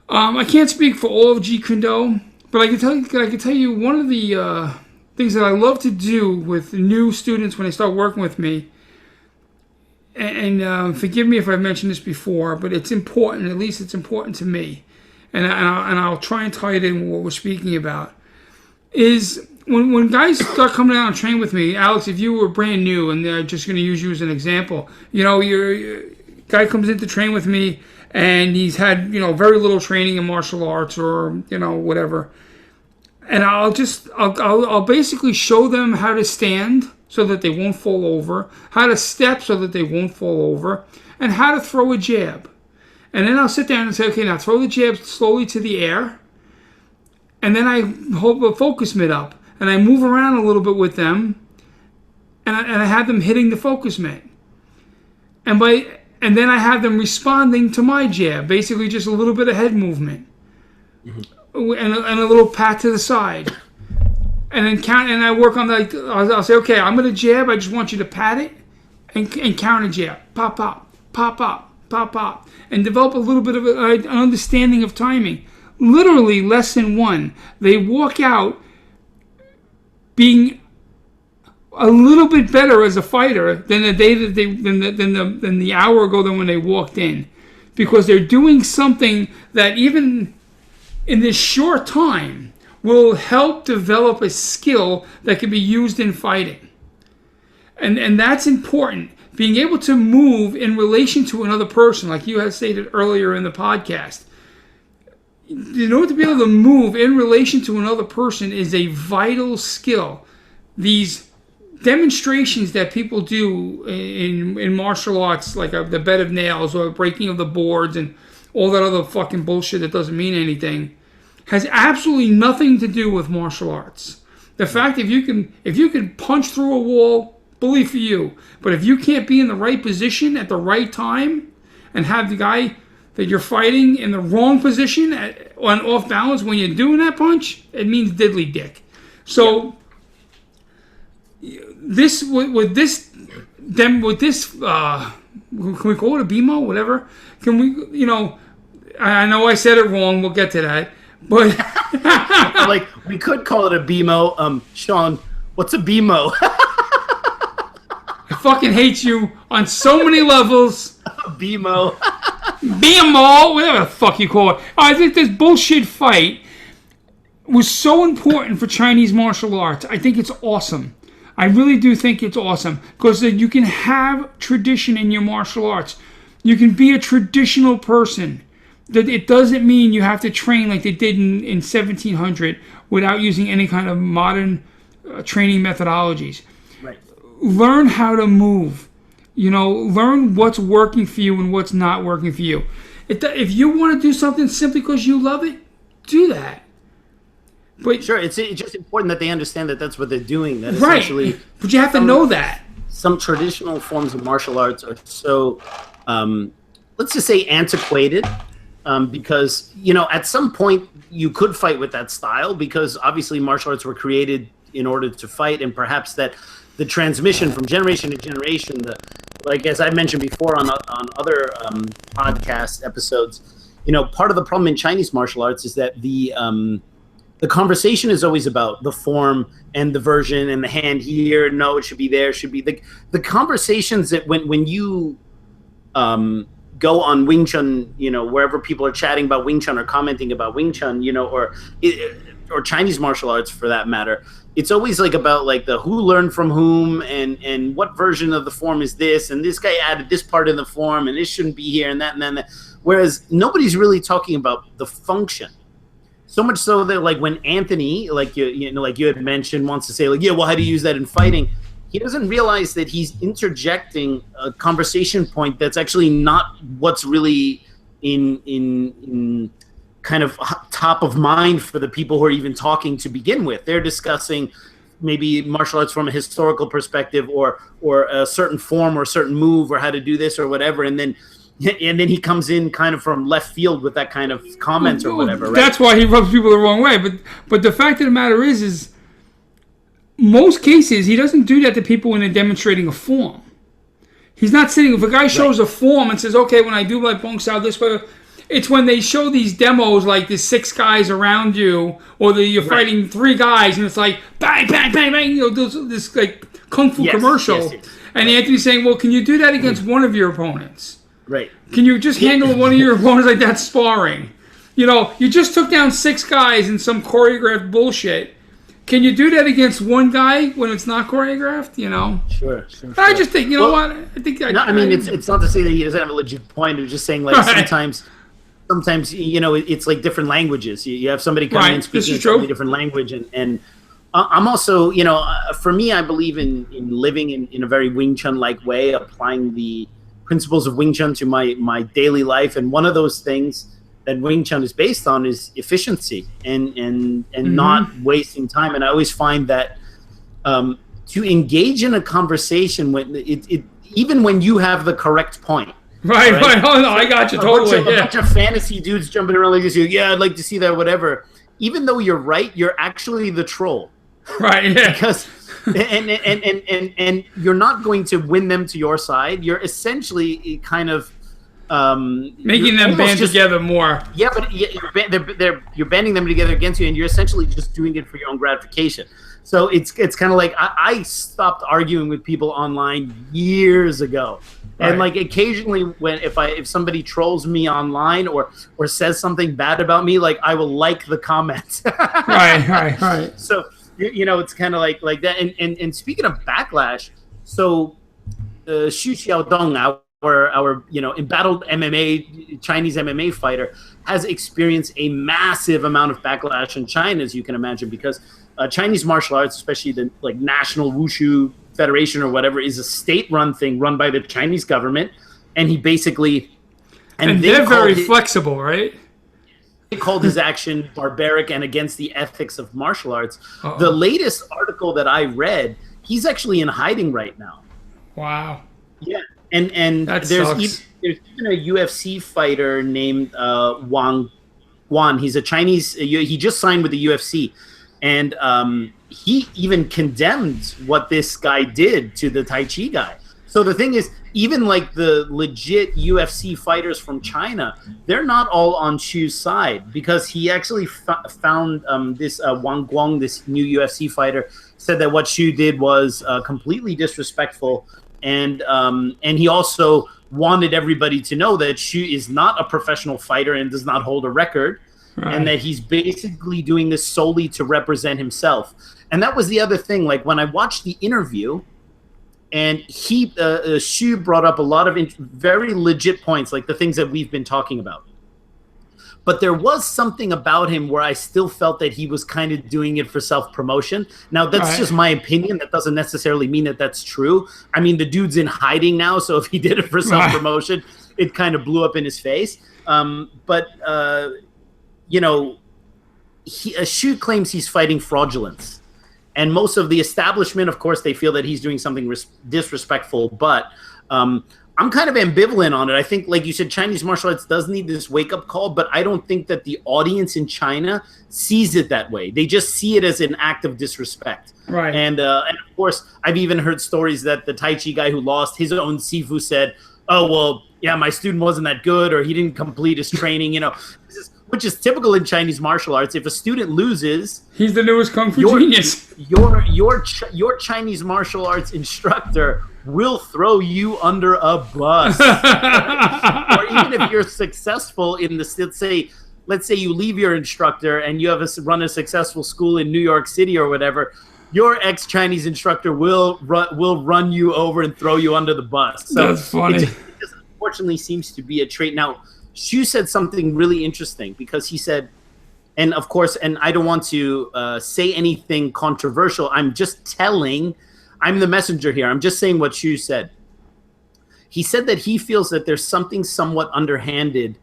I can't speak for all of Jeet Kune Do, but I can tell you one of the things that I love to do with new students when they start working with me. And forgive me if I've mentioned this before, but it's important. At least it's important to me, and I'll try and tie it in with what we're speaking about. Is when guys start coming out and train with me, Alex, if you were brand new and they're just going to use you as an example, your guy comes in to train with me and he's had very little training in martial arts or whatever, and I'll basically show them how to stand so that they won't fall over, how to step so that they won't fall over, and how to throw a jab. And then I'll sit down and say, okay, now throw the jab slowly to the air, and then I hold the focus mitt up. And I move around a little bit with them, and I have them hitting the focus mitt. And then I have them responding to my jab, basically just a little bit of head movement, and a little pat to the side. And then count, and I work on I'll say, okay, I'm going to jab, I just want you to pat it, and counter jab. Pop, pop, pop, pop, pop, pop, and develop a little bit of an understanding of timing. Literally less than one. They walk out being a little bit better as a fighter than the day that than the hour ago than when they walked in, because they're doing something that even in this short time will help develop a skill that can be used in fighting. And that's important. Being able to move in relation to another person, like you had stated earlier in the podcast. In order to be able to move in relation to another person is a vital skill. These demonstrations that people do in martial arts, like the bed of nails or breaking of the boards and all that other fucking bullshit that doesn't mean anything, has absolutely nothing to do with martial arts. The fact if you can punch through a wall, bully for you. But if you can't be in the right position at the right time and have the guy that you're fighting in the wrong position on off balance when you're doing that punch, it means diddly dick. So this can we call it a BMO, whatever? Can we, I know I said it wrong, we'll get to that. But like, we could call it a BMO. Sean, what's a BMO? I fucking hate you on so many levels. BMO. BMO, whatever the fuck you call it. I think this bullshit fight was so important for Chinese martial arts. I think it's awesome. I really do think it's awesome, because you can have tradition in your martial arts. You can be a traditional person. That it doesn't mean you have to train like they did in 1700 without using any kind of modern training methodologies. Right. Learn how to move. Learn what's working for you and what's not working for you. If you want to do something simply because you love it, do that. But sure, it's just important that they understand that that's what they're doing. That right. Essentially, but you have to know that. Some traditional forms of martial arts are so, let's just say, antiquated. Because, at some point you could fight with that style, because obviously martial arts were created in order to fight, and perhaps that the transmission from generation to generation, like as I mentioned before on other podcast episodes, part of the problem in Chinese martial arts is that the conversation is always about the form and the version and the hand here. No, it should be there. Should be the conversations that when you go on Wing Chun, wherever people are chatting about Wing Chun or commenting about Wing Chun, or Chinese martial arts for that matter, it's always like about like the who learned from whom and what version of the form is this, and this guy added this part in the form and this shouldn't be here and that and then that. Whereas nobody's really talking about the function. So much so that like when Anthony, like like you had mentioned, wants to say like, yeah, well, how do you use that in fighting? He doesn't realize that he's interjecting a conversation point that's actually not what's really in kind of top of mind for the people who are even talking to begin with. They're discussing maybe martial arts from a historical perspective, or a certain form or a certain move or how to do this or whatever, and then he comes in kind of from left field with that kind of comments or whatever. Right? That's why he rubs people the wrong way. But the fact of the matter is most cases, he doesn't do that to people when they're demonstrating a form. He's not sitting... If a guy shows a form and says, okay, when I do my bong sao this way... It's when they show these demos, like there's 6 guys around you, or you're fighting 3 guys, and it's like, bang, bang, bang, bang, this like kung fu commercial. Yes. And Anthony's saying, well, can you do that against one of your opponents? Right. Can you just handle one of your opponents like that sparring? You just took down 6 guys in some choreographed bullshit. Can you do that against one guy when it's not choreographed? Sure. I just think, what? I think. It's not to say that he doesn't have a legit point. It's just saying, like, sometimes, it's like different languages. You have somebody coming in speaking a totally different language, and I'm also, for me, I believe in living in a very Wing Chun-like way, applying the principles of Wing Chun to my daily life, and one of those things that Wing Chun is based on is efficiency and not wasting time. And I always find that to engage in a conversation when even when you have the correct point. Right. Oh no, I got you totally. A bunch of fantasy dudes jumping around like this. Yeah, I'd like to see that, whatever. Even though you're right, you're actually the troll. Right. Yeah. Because and you're not going to win them to your side. You're essentially kind of Making them band together more. Yeah, but you're banding them together against you, and you're essentially just doing it for your own gratification. So it's kind of like I stopped arguing with people online years ago, and like occasionally if somebody trolls me online or says something bad about me, like I will like the comment. Right. So it's kind of like that. And speaking of backlash, so Xu Xiaodong, our embattled Chinese MMA fighter, has experienced a massive amount of backlash in China, as you can imagine, because Chinese martial arts, especially the National Wushu Federation or whatever, is a state-run thing run by the Chinese government, and he basically and they're very flexible, right? They called his action barbaric and against the ethics of martial arts. The latest article that I read, he's actually in hiding right now. Wow. Yeah. And there's even a UFC fighter named Wang Guan. He's a Chinese. He just signed with the UFC, and he even condemned what this guy did to the Tai Chi guy. So the thing is, even like the legit UFC fighters from China, they're not all on Xu's side, because he actually found this Wang Guang, this new UFC fighter, said that what Xu did was completely disrespectful. And he also wanted everybody to know that Xu is not a professional fighter and does not hold a record, and that he's basically doing this solely to represent himself. And that was the other thing. Like when I watched the interview, and Xu brought up a lot of very legit points, like the things that we've been talking about. But there was something about him where I still felt that he was kind of doing it for self-promotion. Now, that's just my opinion. That doesn't necessarily mean that that's true. I mean, the dude's in hiding now, so if he did it for self-promotion, it kind of blew up in his face. Xu claims he's fighting fraudulence. And most of the establishment, of course, they feel that he's doing something disrespectful. But I'm kind of ambivalent on it. I think, like you said, Chinese martial arts does need this wake-up call, but I don't think that the audience in China sees it that way. They just see it as an act of disrespect. Right. And of course, I've even heard stories that the Tai Chi guy who lost, his own Sifu said, oh, well, yeah, my student wasn't that good, or he didn't complete his training, which is typical in Chinese martial arts. If a student loses, he's the newest Kung Fu genius. Your Chinese martial arts instructor will throw you under a bus. Or even if you're successful in this, let's say you leave your instructor and you have run a successful school in New York City or whatever, your ex-Chinese instructor will run you over and throw you under the bus. So that's funny. It just unfortunately seems to be a trait. Now, Xu said something really interesting, because he said, and of course, and I don't want to say anything controversial. I'm the messenger here. I'm just saying what Xu said. He said that he feels that there's something somewhat underhanded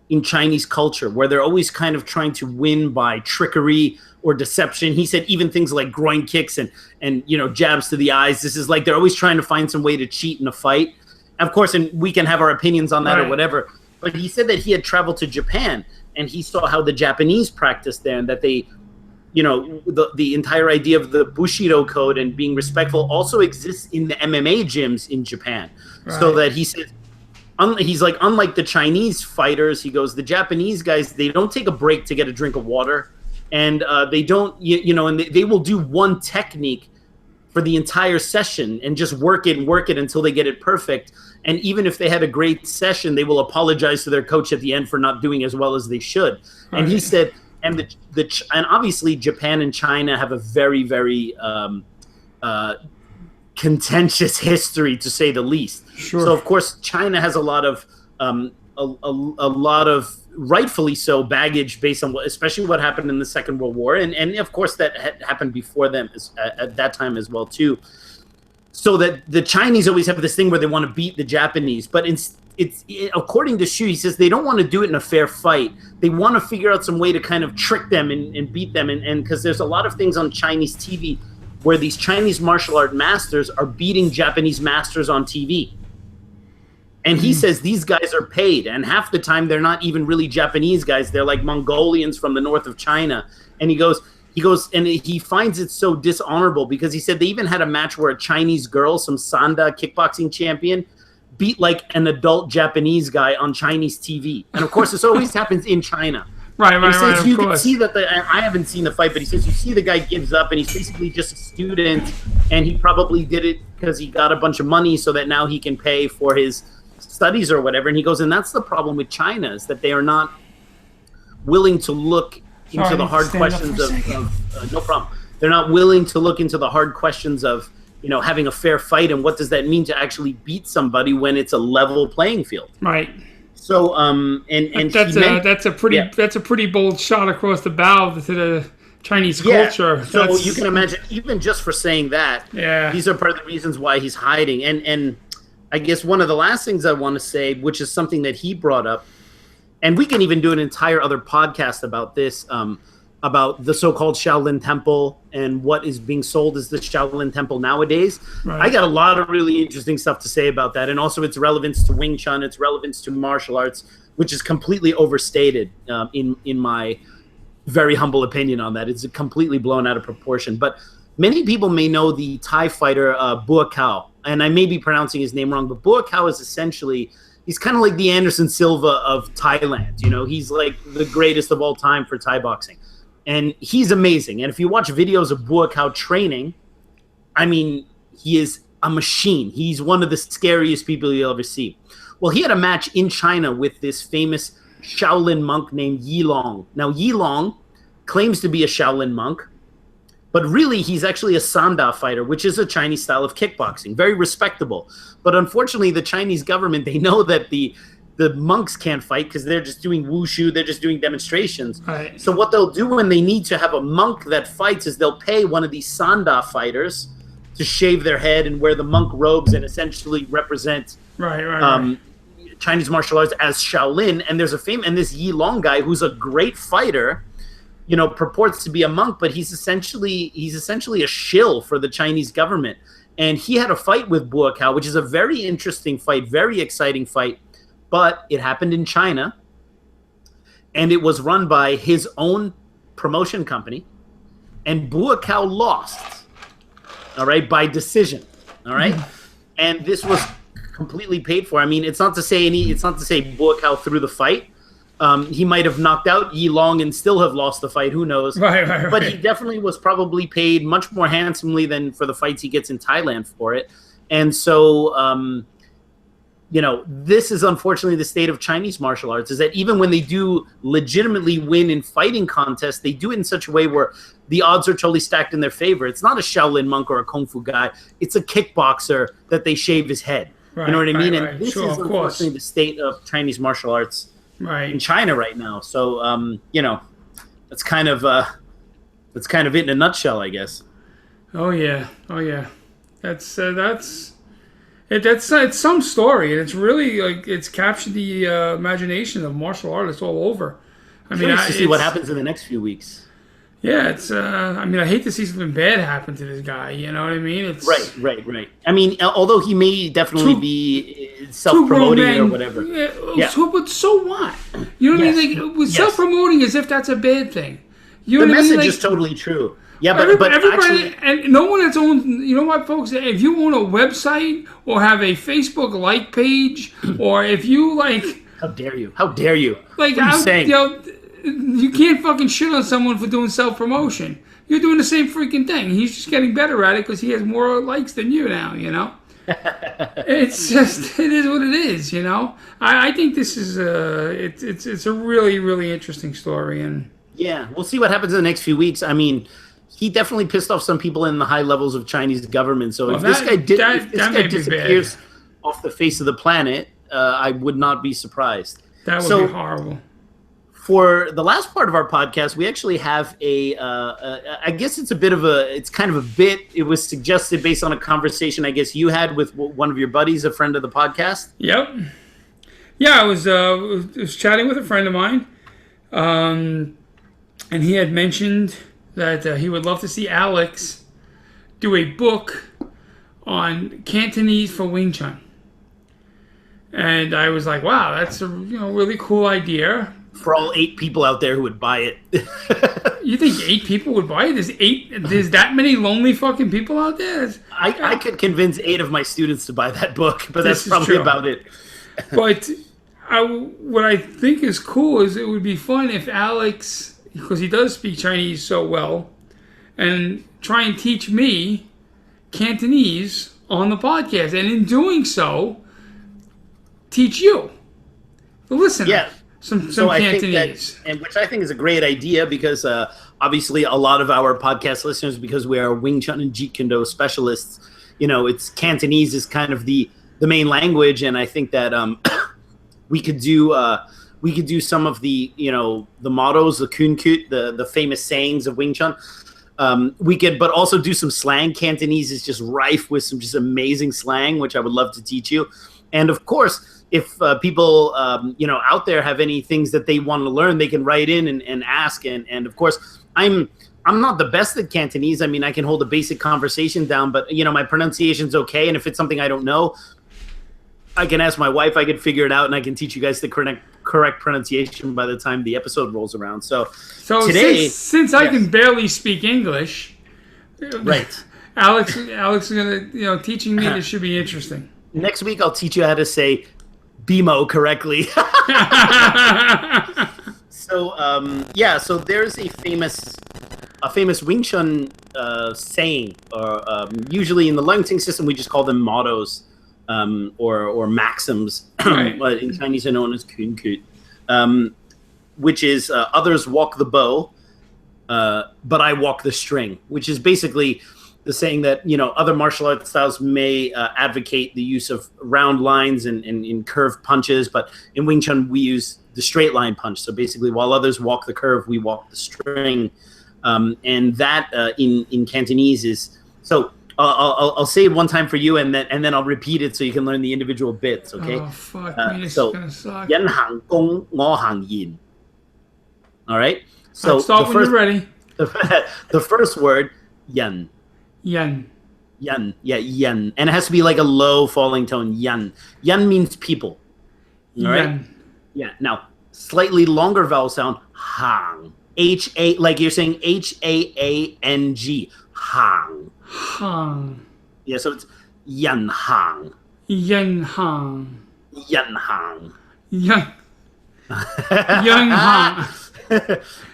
in Chinese culture, where they're always kind of trying to win by trickery or deception. He said even things like groin kicks and jabs to the eyes. This is like they're always trying to find some way to cheat in a fight. Of course, and we can have our opinions on that or whatever. But he said that he had traveled to Japan and he saw how the Japanese practiced there, and that they, the entire idea of the Bushido code and being respectful also exists in the MMA gyms in Japan. Right. So that he said, he's like, unlike the Chinese fighters, he goes, the Japanese guys, they don't take a break to get a drink of water, and they don't, and they will do one technique for the entire session and just work it until they get it perfect. And even if they had a great session, they will apologize to their coach at the end for not doing as well as they should. And he said, and and obviously Japan and China have a very, very contentious history, to say the least. Sure. So of course China has a lot of rightfully so baggage based on especially what happened in the Second World War, and of course that had happened before them at that time as well too. So that the Chinese always have this thing where they want to beat the Japanese, but it's according to Xu, he says they don't want to do it in a fair fight. They want to figure out some way to kind of trick them and beat them, and because there's a lot of things on Chinese TV where these Chinese martial art masters are beating Japanese masters on TV. And he says these guys are paid, and half the time they're not even really Japanese guys. They're like Mongolians from the north of China. And he goes, and he finds it so dishonorable, because he said they even had a match where a Chinese girl, some Sanda kickboxing champion, beat like an adult Japanese guy on Chinese TV. And of course, this always happens in China. Right. He says you of can course. see that I haven't seen the fight, but he says you see the guy gives up, and he's basically just a student, and he probably did it because he got a bunch of money so that now he can pay for his studies or whatever. And he goes, and that's the problem with China, is that they are not willing to look into the hard questions of no problem. They're not willing to look into the hard questions of, you know, having a fair fight and what does that mean to actually beat somebody when it's a level playing field. Right. So and that's a pretty bold shot across the bow to the Chinese culture. So you can imagine, even just for saying that, these are part of the reasons why he's hiding. And I guess one of the last things I want to say, which is something that he brought up, and we can even do an entire other podcast about this, about the so-called Shaolin Temple and what is being sold as the Shaolin Temple nowadays. Right. I got a lot of really interesting stuff to say about that, and also its relevance to Wing Chun, its relevance to martial arts, which is completely overstated in my very humble opinion on that. It's completely blown out of proportion. But many people may know the Thai fighter Bua Kao, and I may be pronouncing his name wrong, but Bua Kao is essentially, he's kind of like the Anderson Silva of Thailand. You know, he's like the greatest of all time for Thai boxing. And he's amazing. And if you watch videos of Bua Kao training, I mean, he is a machine. He's one of the scariest people you'll ever see. Well, he had a match in China with this famous Shaolin monk named Yi Long. Now, Yi Long claims to be a Shaolin monk, but really he's actually a Sanda fighter, which is a Chinese style of kickboxing. Very respectable. But unfortunately, the Chinese government, they know that the monks can't fight because they're just doing wushu, they're just doing demonstrations. Right. So what they'll do when they need to have a monk that fights is they'll pay one of these Sanda fighters to shave their head and wear the monk robes and essentially represent Chinese martial arts as Shaolin. And there's and this Yi Long guy, who's a great fighter, you know, purports to be a monk, but he's essentially a shill for the Chinese government. And he had a fight with Bua Kao, which is a very interesting fight, very exciting fight. But it happened in China, and it was run by his own promotion company, and Bua Kao lost, all right, by decision, all right? And this was completely paid for. I mean, it's not to say Bua Kao threw the fight. He might have knocked out Yi Long and still have lost the fight, who knows? Right. But he definitely was probably paid much more handsomely than for the fights he gets in Thailand for it. And so you know, this is unfortunately the state of Chinese martial arts, is that even when they do legitimately win in fighting contests, they do it in such a way where the odds are totally stacked in their favor. It's not a Shaolin monk or a Kung Fu guy. It's a kickboxer that they shave his head. Right, you know what I mean? And this is unfortunately the state of Chinese martial arts in China right now. So, you know, that's kind of it in a nutshell, I guess. Oh, yeah. It's some story, and it's really like it's captured the imagination of martial artists all over. I mean, to see what happens in the next few weeks. Yeah, it's. I mean, I hate to see something bad happen to this guy. You know what I mean? It's right. I mean, although he may definitely be self-promoting or whatever. Yeah. But so what? You know what I mean? Like, with self-promoting, as if that's a bad thing. You know the what I mean? message Like, is totally true. Yeah, but everybody, actually, and no one that's owned. You know what, folks? If you own a website or have a Facebook like page, or if you like, how dare you? How dare you? Like, what are you saying? You know, you can't fucking shit on someone for doing self-promotion. You're doing the same freaking thing. He's just getting better at it because he has more likes than you now. You know, it's just it is what it is. You know, I think this is it's a really, really interesting story, and yeah, we'll see what happens in the next few weeks. I mean, he definitely pissed off some people in the high levels of Chinese government. So if this guy disappears off the face of the planet, I would not be surprised. That would be horrible. For the last part of our podcast, we actually have I guess it's kind of a bit. It was suggested based on a conversation I guess you had with one of your buddies, a friend of the podcast. Yep. Yeah, I was chatting with a friend of mine, and he had mentioned that he would love to see Alex do a book on Cantonese for Wing Chun. And I was like, wow, that's a really cool idea. For all 8 people out there who would buy it. You think 8 people would buy it? There's that many lonely fucking people out there? I could convince 8 of my students to buy that book, but that's probably about it. But what I think is cool is it would be fun if Alex, because he does speak Chinese so well, and try and teach me Cantonese on the podcast. And in doing so, teach you, the listener. Yeah. Some so Cantonese. I think that, and which I think is a great idea because obviously a lot of our podcast listeners, because we are Wing Chun and Jeet Kune Do specialists, it's Cantonese is kind of the main language, and I think that we could do some of the the mottos, the kun kut, the famous sayings of Wing Chun. We could, but also do some slang. Cantonese is just rife with some just amazing slang, which I would love to teach you. And of course, if people out there have any things that they want to learn, they can write in and ask. And of course, I'm not the best at Cantonese. I mean, I can hold a basic conversation down, but my pronunciation's okay. And if it's something I don't know, I can ask my wife. I can figure it out, and I can teach you guys the correct pronunciation by the time the episode rolls around. So today, since I can barely speak English, right? Alex is gonna teaching me this should be interesting. Next week, I'll teach you how to say BMO correctly. So there's a famous Wing Chun saying, or usually in the Lungting system, we just call them mottos or maxims, right. But in Chinese are known as kun kut, which is others walk the bow, but I walk the string, which is basically the saying that other martial arts styles may advocate the use of round lines and curved punches, but in Wing Chun we use the straight line punch. So basically, while others walk the curve, we walk the string, and that in Cantonese is so. I'll say it one time for you, and then I'll repeat it so you can learn the individual bits. Okay. Oh fuck! This so is gonna suck. Yan hang gong, ngo hang yin. All right. So stop when you're ready. The first word, yan. Yan. Yan. Yeah, yan. And it has to be like a low falling tone. Yan. Yan means people. All right? Yan. Yeah. Now, slightly longer vowel sound, hang. H-A, like you're saying H-A-A-N-G. Hang. Hang. Yeah, so it's yan hang. Yan hang. Yan hang. Yan. Yan hang.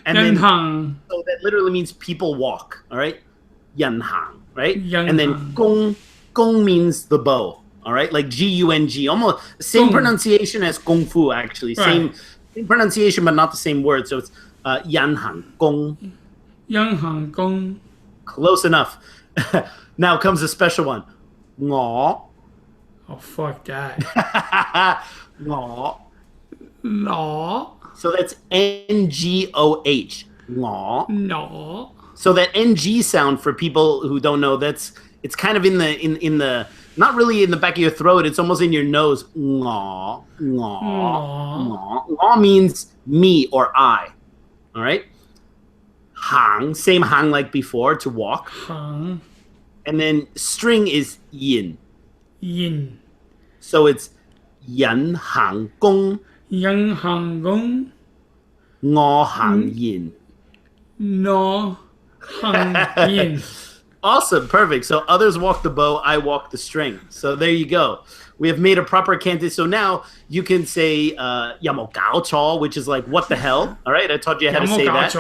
And Yan then, hang. so that literally means people walk. All right? Yan hang, right? Yan and then hang. gong means the bow. All right, like G-U-N-G, almost same Gong. pronunciation as kung fu. Actually, Right. same pronunciation, but not the same word. So it's yan hang gong. Yan hang gong. Close enough. Now comes a special one. Ngo. Oh fuck that. Ngo. No. So that's N-G-O-H. Ngo. No. So that NG sound, for people who don't know, it's kind of in the not really in the back of your throat. It's almost in your nose. Ngo, ngo, ngo. Ngo means me or I. All right. Hang, same hang like before, to walk. Hang. And then string is yin. Yin. So it's yan hang gong, Yan hang gong. ngo hang yin. No. Hang yin. Awesome, perfect. So others walk the bow, I walk the string. So there you go. We have made a proper Cantonese. So now you can say "yamo gao chaw," which is like "what the hell." All right, I taught you how to say that.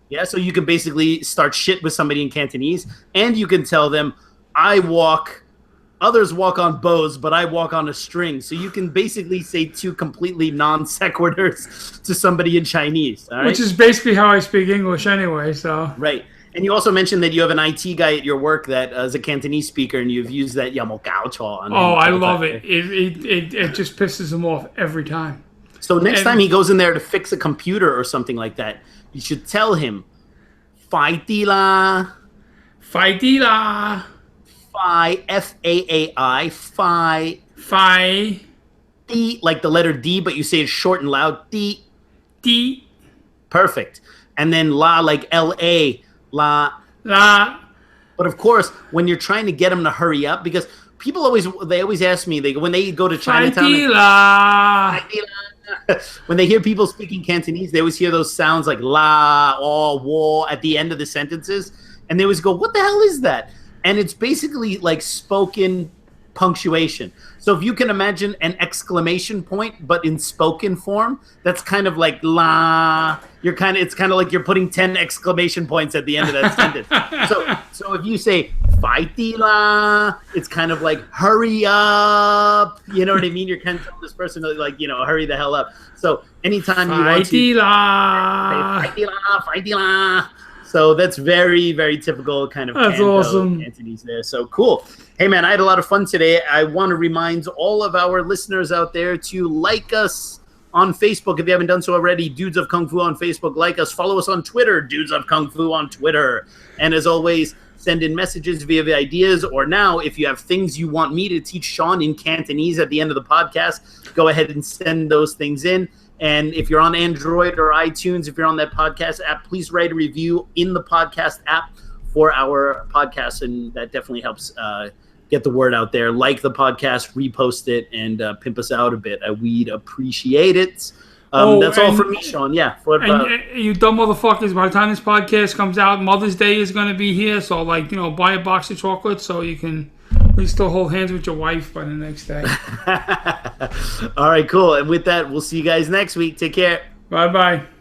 Yeah, so you can basically start shit with somebody in Cantonese, and you can tell them, others walk on bows, but I walk on a string. So you can basically say two completely non sequiturs to somebody in Chinese. All right? Which is basically how I speak English anyway, so. Right. And you also mentioned that you have an IT guy at your work that is a Cantonese speaker, and you've used that "yamo gao chaw" on him. Oh, I love it. It just pisses him off every time. So next time he goes in there to fix a computer or something like that, you should tell him, "Fai di la, Fai di la, fai F-A-A-I, fai di, like the letter D, but you say it short and loud. Di, di, perfect. And then la, like L-A, la. But of course, when you're trying to get them to hurry up, because people always ask me, when they go to Chinatown. Fai di la. when they hear people speaking Cantonese, they always hear those sounds like la, or wo at the end of the sentences. And they always go, what the hell is that? And it's basically like spoken punctuation. So if you can imagine an exclamation point, but in spoken form, that's kind of like la. It's kind of like you're putting 10 exclamation points at the end of that sentence. So if you say fighty la, it's kind of like hurry up. You know what I mean? You're kind of telling this person to like, hurry the hell up. So anytime you want to fighty la, fighty la, fighty la. So that's very, very typical kind of awesome. Cantonese there. So cool. Hey, man, I had a lot of fun today. I want to remind all of our listeners out there to like us on Facebook if you haven't done so already. Dudes of Kung Fu on Facebook. Like us. Follow us on Twitter. Dudes of Kung Fu on Twitter. And as always, send in messages via the ideas. Or now, if you have things you want me to teach Sean in Cantonese at the end of the podcast, go ahead and send those things in. And if you're on Android or iTunes, if you're on that podcast app, please write a review in the podcast app for our podcast. And that definitely helps get the word out there. Like the podcast, repost it, and pimp us out a bit. We'd appreciate it. That's all from me, Sean. Yeah. You dumb motherfuckers, by the time this podcast comes out, Mother's Day is going to be here. So, buy a box of chocolates so you can at least still hold hands with your wife by the next day. All right, cool. And with that, we'll see you guys next week. Take care. Bye-bye.